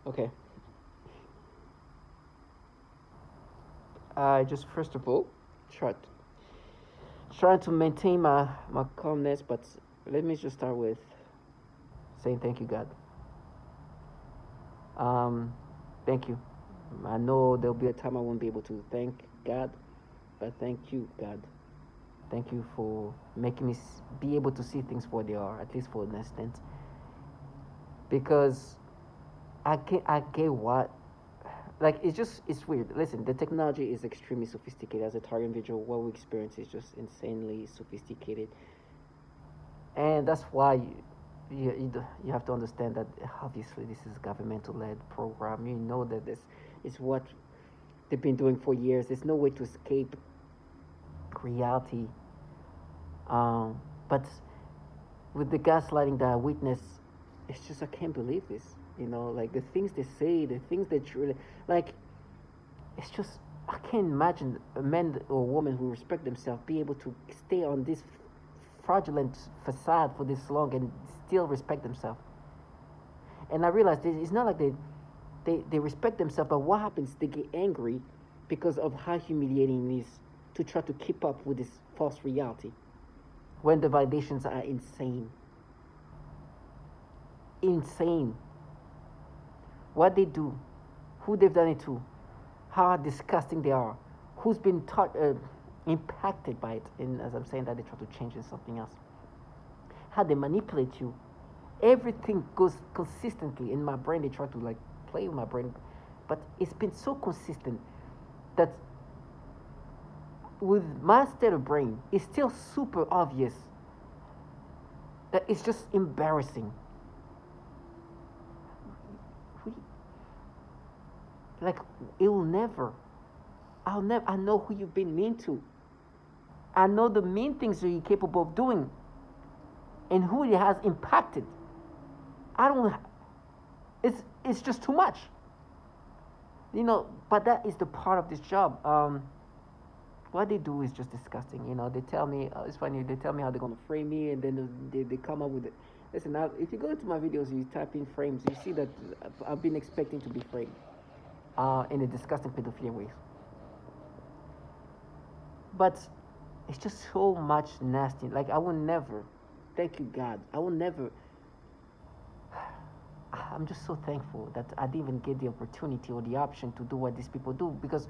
Okay. I just first of all try trying to maintain my calmness, but let me just start with saying thank you, God. Um, Thank you. I know there'll be a time I won't be able to thank God, but thank you, God. Thank you for making me be able to see things for they are, at least for an instant. Because I get what, like it's weird. Listen, the technology is extremely sophisticated. As a target individual, what we experience is just insanely sophisticated, and that's why you have to understand that obviously this is a governmental led program. You know that this is what they've been doing for years. There's no way to escape reality. But with the gaslighting that I witness, it's just I can't believe this. Like the things they say, the things they truly like. It's just I can't imagine a man or a woman who respect themselves be able to stay on this fraudulent facade for this long and still respect themselves. And I realized it's not like they respect themselves, but what happens? They get angry because of how humiliating it is to try to keep up with this false reality when the validations are insane. Insane. What they do, who they've done it to, how disgusting they are, who's been impacted by it, and as I'm saying that they try to change into something else, how they manipulate you. Everything goes consistently in my brain. They try to like play with my brain, but it's been so consistent that with my state of brain, it's still super obvious that it's just embarrassing. Like it will never. I'll never. I know who you've been mean to. I know the mean things that you're capable of doing, and who it has impacted. I don't. It's just too much. But that is the part of this job. What they do is just disgusting. They tell me it's funny. They tell me how they're gonna frame me, and then they come up with it. Listen, now if you go into my videos, you type in frames, you see that I've been expecting to be framed, in a disgusting pedophilia ways. But it's just so much nasty. Like I will never, thank you God, I will never. I'm just so thankful that I didn't even get the opportunity or the option to do what these people do because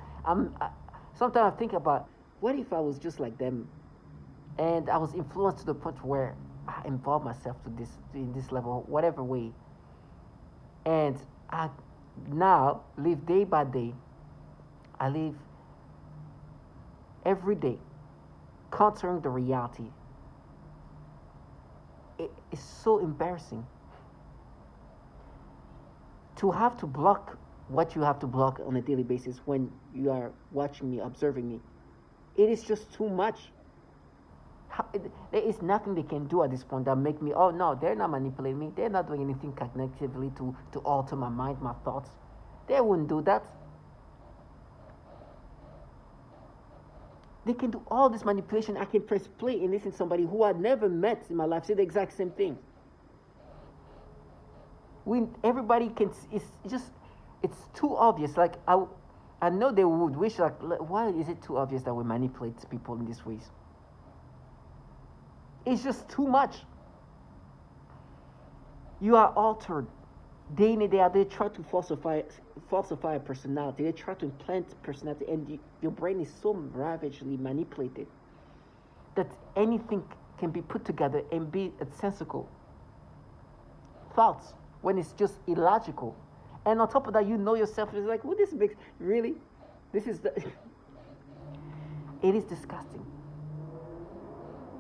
sometimes I think about what if I was just like them, and I was influenced to the point where I involved myself to this in this level, whatever way, and I now live day by day. I live every day countering the reality. It's so embarrassing to have to block what you have to block on a daily basis when you are watching me, observing me. It is just too much. There is nothing they can do at this point that make me, oh no, they're not manipulating me. They're not doing anything cognitively to alter my mind, my thoughts. They wouldn't do that. They can do all this manipulation. I can press play and listen to somebody who I never met in my life say the exact same thing. Everybody can, it's too obvious. Like I know they would wish, like, why is it too obvious that we manipulate people in these ways? It's just too much. You are altered day in and day out. They try to falsify a personality. They try to implant personality, and your brain is so ravagely manipulated that anything can be put together and be sensical thoughts when it's just illogical. And on top of that, you know yourself. It's like, what this makes really? This is the. It is disgusting.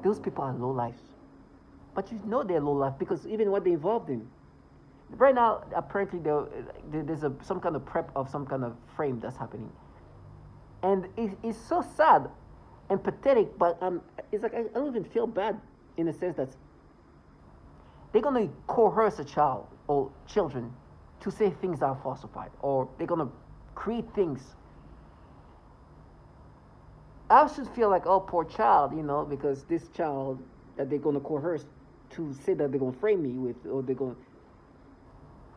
Those people are low lives, but you know they're low life because even what they involved in. Right now, apparently there's some kind of prep of some kind of frame that's happening, and it's so sad and pathetic. But it's like I don't even feel bad in the sense that they're gonna coerce a child or children to say things that are falsified, or they're gonna create things. I should feel like, oh, poor child, because this child that they're gonna coerce to say that they're gonna frame me with, or they're gonna.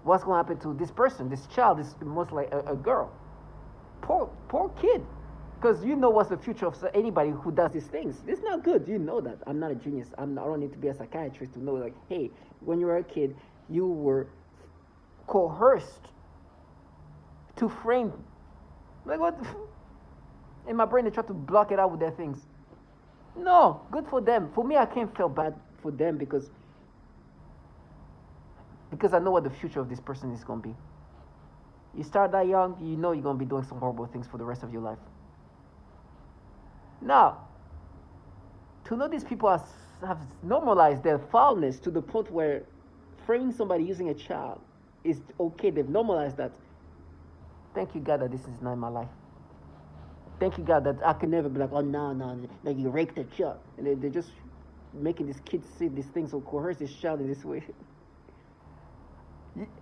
what's going to happen to this person, this child, this most like a girl. Poor kid. Because you know what's the future of anybody who does these things. It's not good. You know that. I'm not a genius. I don't need to be a psychiatrist to know, like, hey, when you were a kid, you were coerced to frame. Like, what? In my brain, they try to block it out with their things. No, good for them. For me, I can't feel bad for them because I know what the future of this person is going to be. You start that young, you know you're going to be doing some horrible things for the rest of your life. Now, to know these people have normalized their foulness to the point where framing somebody using a child is okay. They've normalized that. Thank you, God, that this is not in my life. Thank you, God, that I can never be like, oh, no, like you raped a child. And they're just making these kids say these things or coerce this child in this way.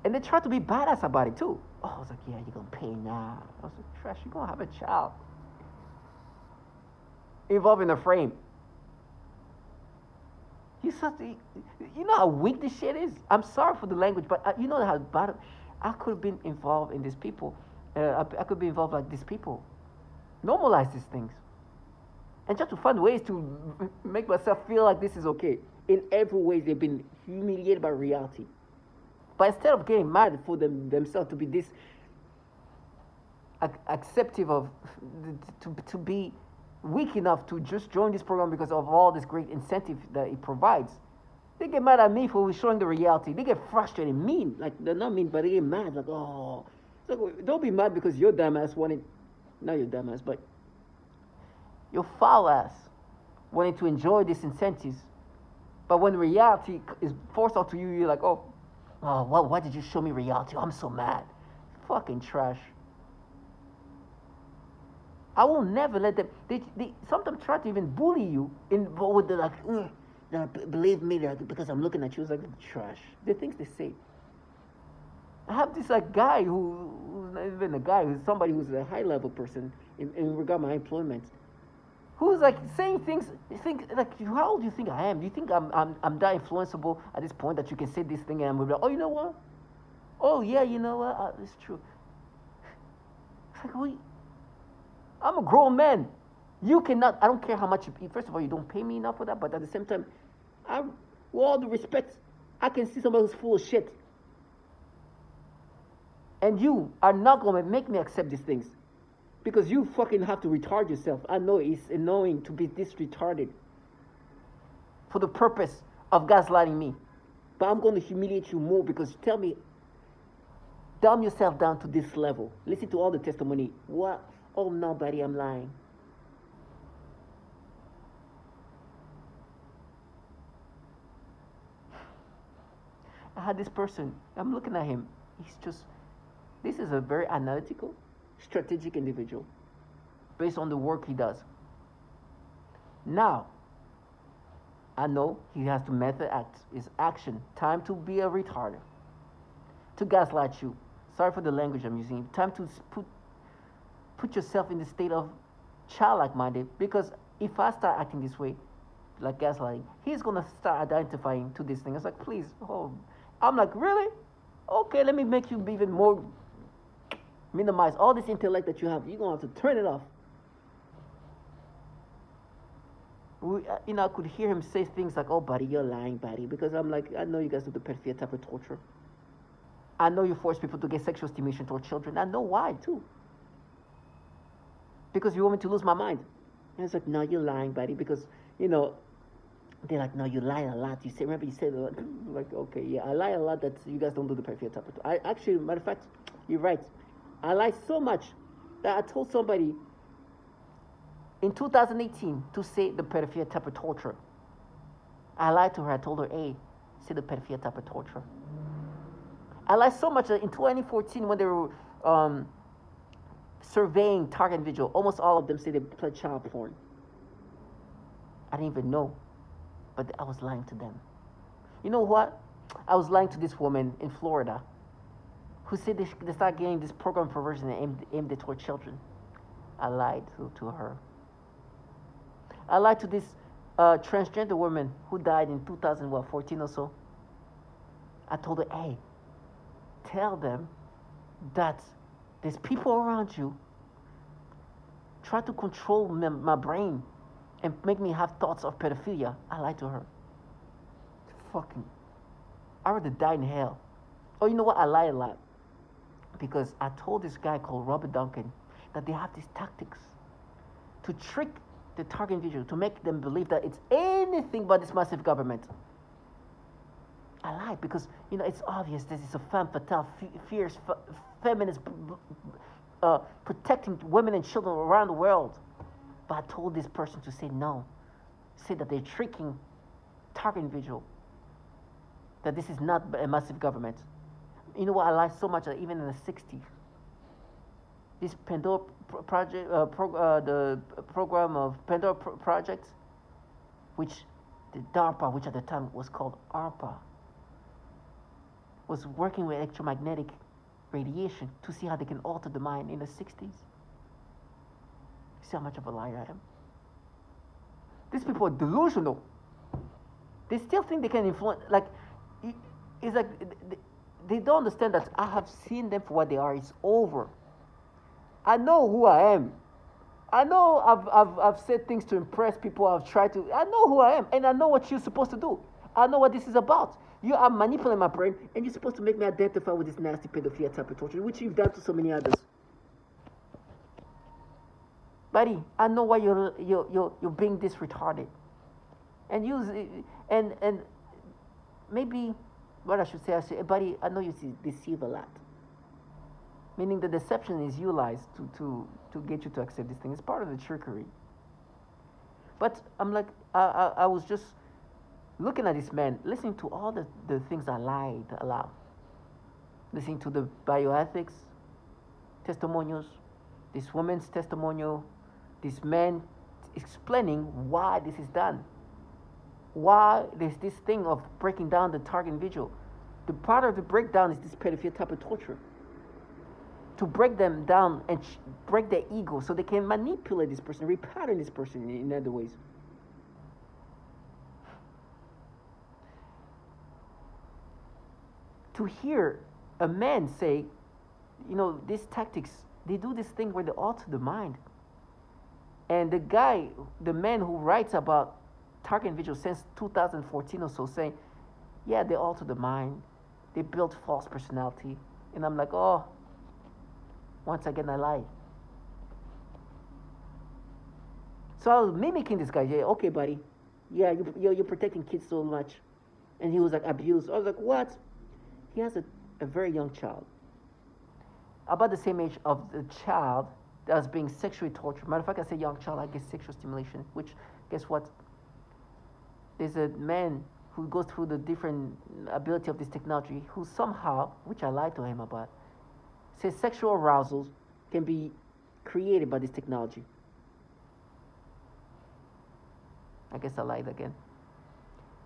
And they try to be badass about it, too. Oh, I was like, yeah, you're going to pay now. I was like, trash, you're going to have a child involved in a frame. You know how weak this shit is? I'm sorry for the language, but you know how bad I could have been involved in these people. I could be involved like these people. Normalize these things. And just to find ways to make myself feel like this is okay. In every way, they've been humiliated by reality. But instead of getting mad for themselves to be this acceptive of, to be weak enough to just join this program because of all this great incentive that it provides, they get mad at me for showing the reality. They get frustrated, mean. Like, they're not mean, but they get mad. Like, oh. Like, don't be mad because your dumbass wanted, not your dumbass, but your foul ass wanted to enjoy these incentives. But when reality is forced out to you, you're like, oh, why did you show me reality? Oh, I'm so mad. Fucking trash. I will never let them. They sometimes try to even bully you with the like, believe me, because I'm looking at you. It's like trash. The things they say. I have this like guy who's not even a guy, who's somebody who's a high level person in regard to my employment, who's like saying things. You think like, how old do you think I am? Do you think I'm that influenceable at this point that you can say this thing and I'm like, oh, you know what? Oh yeah, you know what? It's true. It's like, I'm a grown man. You cannot, I don't care how much you, first of all, you don't pay me enough for that, but at the same time, with all the respect, I can see somebody who's full of shit. And you are not going to make me accept these things. Because you fucking have to retard yourself. I know it's annoying to be this retarded for the purpose of gaslighting me. But I'm going to humiliate you more because dumb yourself down to this level. Listen to all the testimony. What? Oh, no, buddy, I'm lying. I had this person. I'm looking at him. This is a very analytical, strategic individual based on the work he does. Now, I know he has to method act. It's action. Time to be a retarder. To gaslight you. Sorry for the language I'm using. Time to put yourself in the state of childlike minded, because if I start acting this way, like gaslighting, he's gonna start identifying to this thing. It's like, please, I'm like, really? Okay, let me make you even more, minimize all this intellect that you have. You're gonna have to turn it off. I could hear him say things like, oh, buddy, you're lying, buddy, because I'm like, I know you guys do the perf type of torture. I know you force people to get sexual stimulation toward children. I know why, too. Because you want me to lose my mind. And it's like, no, you're lying, buddy, because, they're like, no, you lie a lot. Remember you said a lot. Like, okay, yeah, I lie a lot that you guys don't do the perf type of torture. Actually, matter of fact, you're right. I lie so much that I told somebody in 2018 to say the pedophilia type of torture. I lied to her. I told her, hey, say the pedophilia type of torture. I lied so much that in 2014 when they were surveying target individual, almost all of them say they play child porn. I didn't even know, but I was lying to them. You know what? I was lying to this woman in Florida who said they started getting this program perversion and aimed it toward children. I lied to her. I lied to this transgender woman who died in 2014 or so. I told her, hey, tell them that there's people around you try to control my brain and make me have thoughts of pedophilia. I lied to her. Fucking, I rather die in hell. Oh, you know what? I lie a lot. Because I told this guy called Robert Duncan that they have these tactics to trick the target individual, to make them believe that it's anything but this massive government. I lied because, it's obvious this is a femme fatale, fierce, feminist, protecting women and children around the world. But I told this person to say no. Say that they're tricking target individual. That this is not a massive government. You know what? I lied so much that even in the 60s, this Pandora project, the program of Pandora project, which the DARPA, which at the time was called ARPA, was working with electromagnetic radiation to see how they can alter the mind in the 60s. See how much of a liar I am? These people are delusional. They still think they can influence. It's like they don't understand that I have seen them for what they are. It's over. I know who I am. I know I've said things to impress people. I know who I am, and I know what you're supposed to do. I know what this is about. You are manipulating my brain, and you're supposed to make me identify with this nasty pedophilia type of torture, which you've done to so many others. Buddy, I know why you're being this retarded, and maybe what I should say, buddy, I know you deceive a lot. Meaning the deception is utilized to get you to accept this thing. It's part of the trickery. But I'm like, I was just looking at this man, listening to all the things I lied aloud. Listening to the bioethics testimonials, this woman's testimonial, this man explaining why this is done. Why there's this thing of breaking down the target individual. The part of the breakdown is this pedophilia type of torture. To break them down and break their ego so they can manipulate this person, repattern this person in other ways. To hear a man say, these tactics, they do this thing where they alter the mind. And the man who writes about target individuals since 2014 or so, saying, yeah, they alter the mind. They build false personality. And I'm like, oh, once again, I lie. So I was mimicking this guy. Yeah, okay, buddy. Yeah, you're protecting kids so much. And he was like abused. I was like, what? He has a very young child. About the same age of the child that was being sexually tortured. Matter of fact, I say young child, I guess sexual stimulation, which, guess what? There's a man who goes through the different ability of this technology who somehow, which I lied to him about, says sexual arousals can be created by this technology. I guess I lied again.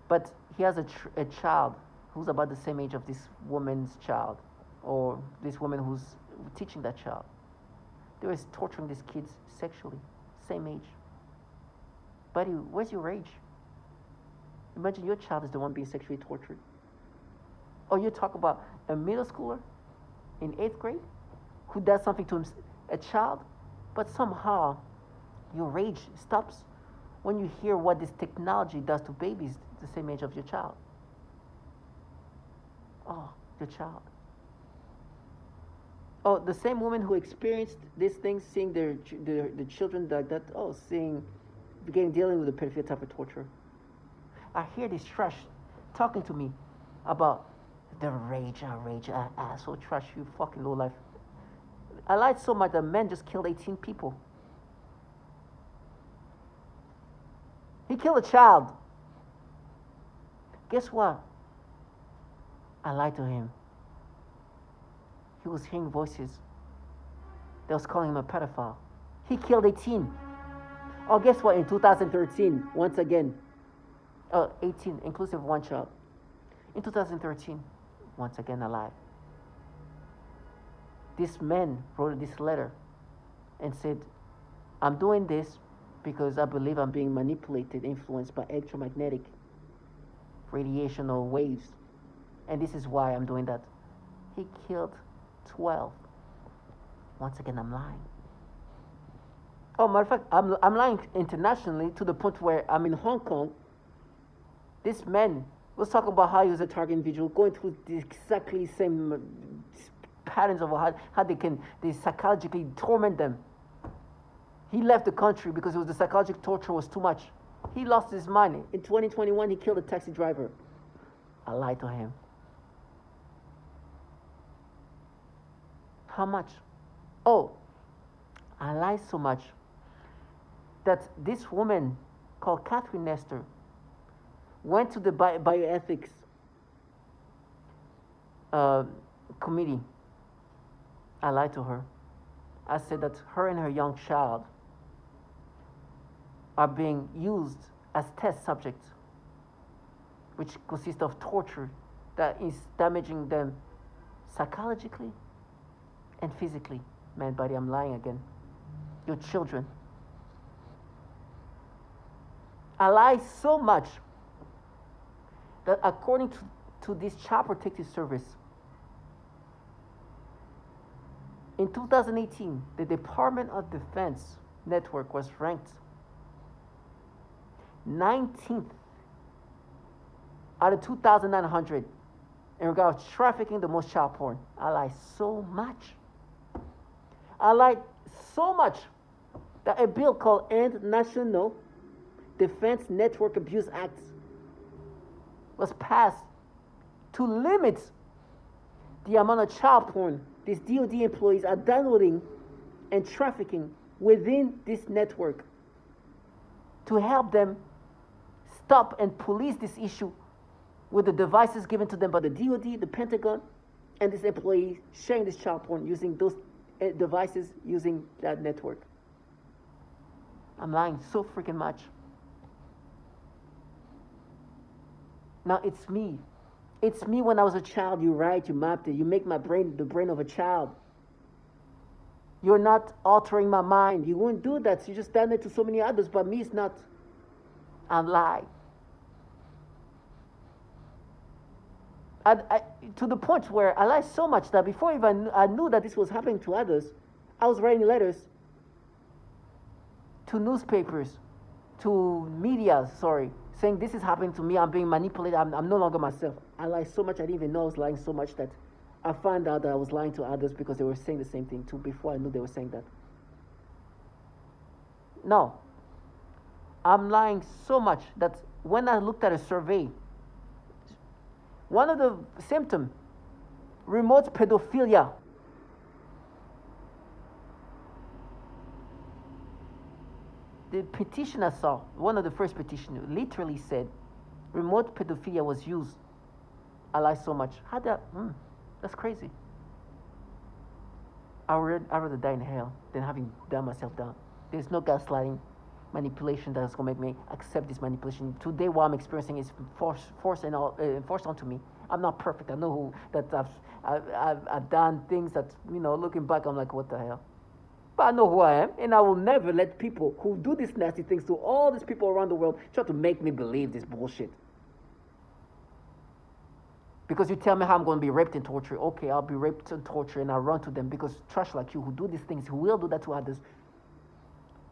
But he has a child who's about the same age of this woman's child, or this woman who's teaching that child. They were torturing these kids sexually, same age. Buddy, where's your rage? Imagine your child is the one being sexually tortured. Or you talk about a middle schooler in 8th grade who does something to a child, but somehow your rage stops when you hear what this technology does to babies the same age of your child. Oh, your child. Oh, the same woman who experienced these things, seeing the children like that, dealing with the pedophilia type of torture. I hear this trash talking to me about the rage, asshole trash, you fucking low life. I lied so much that men just killed 18 people. He killed a child. Guess what? I lied to him. He was hearing voices that was calling him a pedophile. He killed 18. Oh, guess what? In 2013, once again, 18, inclusive of one child. In 2013, once again, I lied. This man wrote this letter and said, I'm doing this because I believe I'm being manipulated, influenced by electromagnetic radiation or waves. And this is why I'm doing that. He killed 12. Once again, I'm lying. Oh, matter of fact, I'm lying internationally to the point where I'm in Hong Kong. This man was talking about how he was a target individual, going through the exactly same patterns of how they psychologically torment them. He left the country because the psychological torture was too much. He lost his mind. In 2021, he killed a taxi driver. I lied to him. How much? Oh, I lied so much that this woman called Catherine Nestor went to the bioethics committee. I lied to her. I said that her and her young child are being used as test subjects, which consists of torture that is damaging them psychologically and physically. Man, buddy, I'm lying again. Your children. I lie so much that according to this Child Protective Service, in 2018, the Department of Defense network was ranked 19th out of 2,900 in regards to trafficking the most child porn. I lie so much. I lied so much that a bill called End National Defense Network Abuse Act was passed to limit the amount of child porn these DoD employees are downloading and trafficking within this network, to help them stop and police this issue with the devices given to them by the DoD, the Pentagon, and these employees sharing this child porn using those devices using that network. I'm lying so freaking much. Now it's me. It's me when I was a child. You write, you mapped it, you make my brain the brain of a child. You're not altering my mind. You wouldn't do that. You just done it to so many others, but me, it's not. I lie. To the point where I lie so much that before even I knew that this was happening to others, I was writing letters to newspapers, to media, saying this is happening to me, I'm being manipulated, I'm no longer myself. I lie so much, I didn't even know I was lying so much that I found out that I was lying to others because they were saying the same thing too before I knew they were saying that. No. I'm lying so much that when I looked at a survey, one of the symptoms, remote pedophilia. The petition I saw, one of the first petitions, literally said remote pedophilia was used. I lie so much. How that? That's crazy. I'd rather die in hell than having done myself down. There's no gaslighting, manipulation that's going to make me accept this manipulation. Today, what I'm experiencing is forced onto me. I'm not perfect. I know that I've done things that, looking back, I'm like, what the hell? But I know who I am, and I will never let people who do these nasty things to all these people around the world try to make me believe this bullshit. Because you tell me how I'm going to be raped and tortured. Okay, I'll be raped and tortured, and I'll run to them because trash like you who do these things, who will do that to others,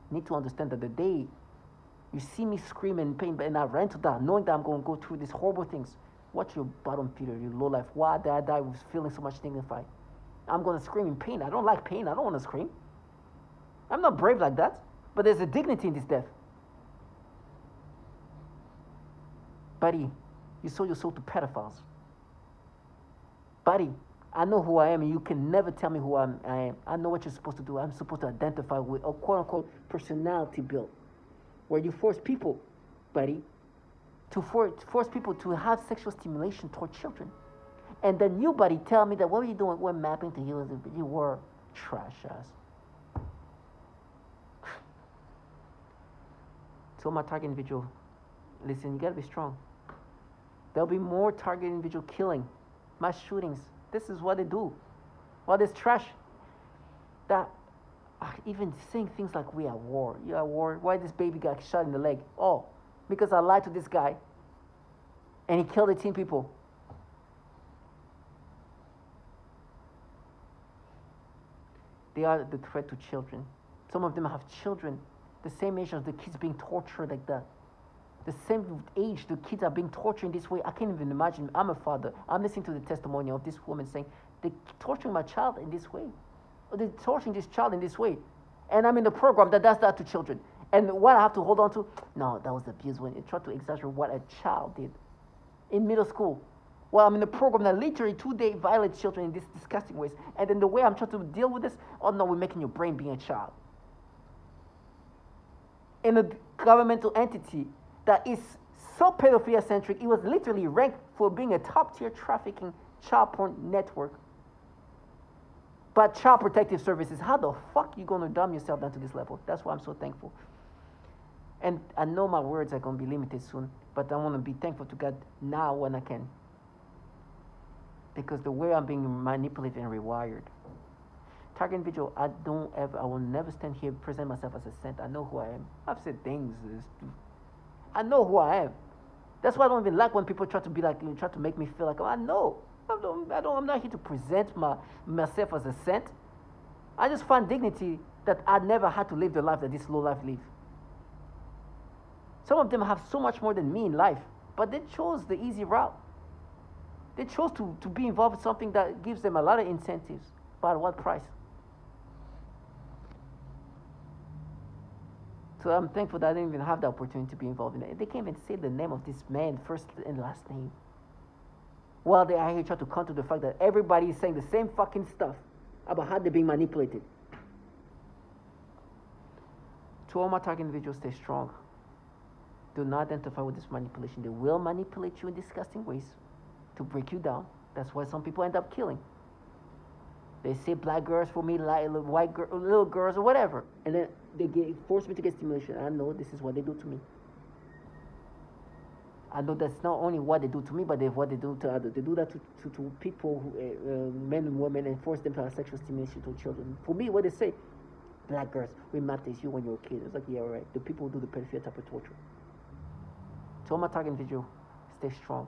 need to understand that the day you see me scream in pain and I ran to that, knowing that I'm going to go through these horrible things, watch your bottom feeder, your low life. Why did I die with feeling so much dignified? I'm going to scream in pain. I don't like pain. I don't want to scream. I'm not brave like that, but there's a dignity in this death. Buddy, you sold your soul to pedophiles. Buddy, I know who I am, and you can never tell me who I am. I know what you're supposed to do. I'm supposed to identify with a quote-unquote personality build, where you force people, buddy, to force people to have sexual stimulation toward children. And then you, buddy, tell me that what were you doing? We're mapping to you. You were trash ass. So my target individual, listen, you gotta be strong. There'll be more target individual killing, mass shootings. This is what they do. All this trash. That even saying things like we are at war. You're at war. Why this baby got shot in the leg? Oh, because I lied to this guy and he killed 18 people. they are the threat to children. Some of them have children the same age as the kids being tortured like that. The same age the kids are being tortured in this way. I can't even imagine. I'm a father. I'm listening to the testimony of this woman saying, they're torturing my child in this way. Or they're torturing this child in this way. And I'm in the program that does that to children. And what I have to hold on to, no, that was abuse when it tried to exaggerate what a child did in middle school. Well, I'm in a program that literally 2 days violates children in these disgusting ways. And then the way I'm trying to deal with this, oh no, we're making your brain being a child. In a governmental entity that is so pedophilia-centric, it was literally ranked for being a top-tier trafficking child porn network. But Child Protective Services, how the fuck you going to dumb yourself down to this level? That's why I'm so thankful. And I know my words are going to be limited soon, but I want to be thankful to God now when I can. Because the way I'm being manipulated and rewired. Target individual, I will never stand here and present myself as a saint. I know who I am. I've said things. I know who I am. That's why I don't even like when people try to be like, try to make me feel like, oh, I know. I'm not here to present myself as a saint. I just find dignity that I never had to live the life that this low life live. Some of them have so much more than me in life, but they chose the easy route. They chose to be involved in something that gives them a lot of incentives, but at what price? So I'm thankful that I didn't even have the opportunity to be involved in it. They can't even say the name of this man, first and last name. Well, they are here trying to counter the fact that everybody is saying the same fucking stuff about how they're being manipulated. To all my target individuals, stay strong. Do not identify with this manipulation. They will manipulate you in disgusting ways to break you down. That's why some people end up killing. They say black girls for me, like white little girls or whatever. And then they force me to get stimulation. I know this is what they do to me. I know that's not only what they do to me, but what they do to others. They do that to people, men and women, and force them to have sexual stimulation to children. For me, what they say, black girls, we mapped this you when you were a kid. It's like, yeah, right. The people who do the pedophilia type of torture. To all my target individual, stay strong.